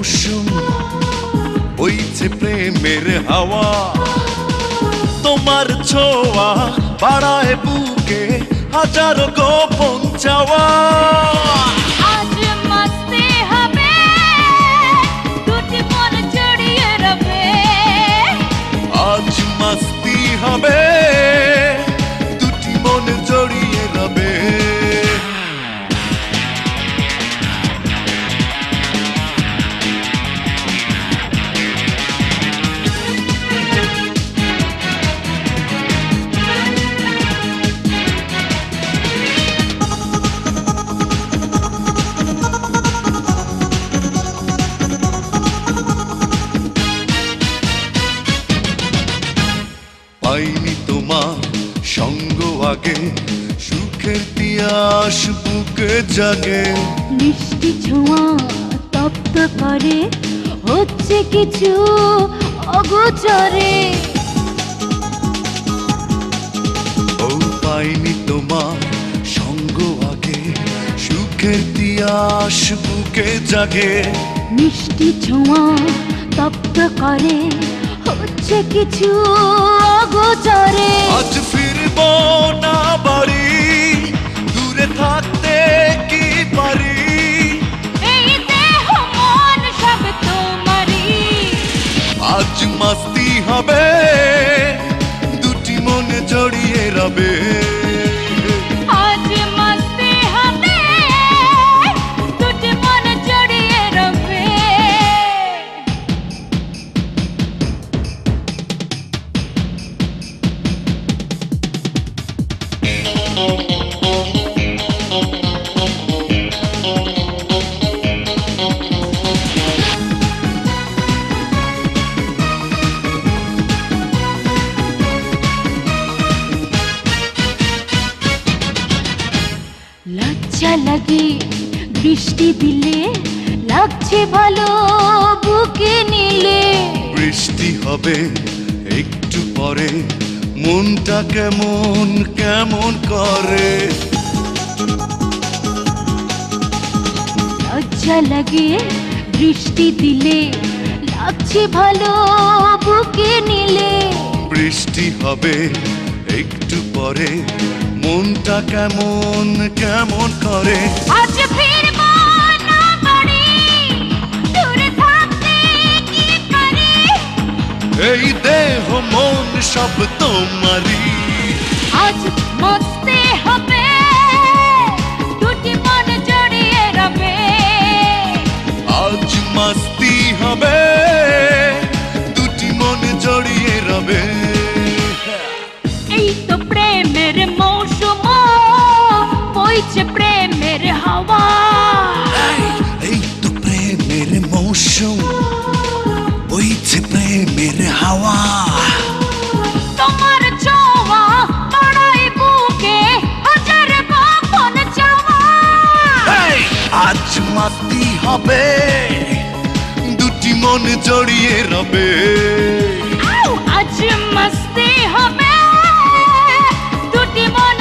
মৌসুম বইছে প্রেমের হাওয়া তোমার ছোঁয়া বাড়ায় বুকে হাজারো গোপন চাওয়া আজ মস্তি হবে দুটি মন জড়িয়ে রবে আজ মস্তি হবে দুটি মন জড়িয়ে রবে পাইনি তোমার সঙ্গ আগে সুখের তিয়াস বুকে জাগে মিষ্টি ছোঁয়া তপ্ত করে হচ্ছে কিছু অগোচরে ও পাইনি তোমার সঙ্গ আগে সুখের তিয়াস বুকে জাগে মিষ্টি ছোঁয়া তপ্ত করে হচ্ছে কিছু অগোচরে আজ ফিরবো না বাড়ি দূরে থাকতে কি পারি এই দেহ মন সব তোমারই আজ মস্তি হবে দুটি মন জড়িয়ে রবে আজ মস্তি হবে দুটি মন জড়িয়ে রবে লজ্জা লাগে বৃষ্টি দিলে লাগছে ভালো বুকে নিলে বৃষ্টি হবে একটু পরে মনটা কেমন কেমন করে লজ্জা লাগে বৃষ্টি দিলে লাগছে ভালো বুকে নিলে বৃষ্টি হবে একটু পরে মনটা কেমন কেমন করে আজ ফিরবো না বাড়ি দূরে থাকতে কি পারি এই দেহ মন সব তোমারই আজ মস্তি হবে দুটি মন জড়িয়ে রবে আজ মস্তি হবে দুটি মন জড়িয়ে রবে এই তো প্রেমের মৌসুম বইছে প্রেমের হাওয়া এই তো প্রেমের মৌসুম বইছে প্রেমের হাওয়া তোমার ছোঁয়া বাড়ায় বুকে হাজার গোপন চাওয়া আজ মস্তি হবে দুটি মন জড়িয়ে রবে আজ মস্তি হবে দুটি মন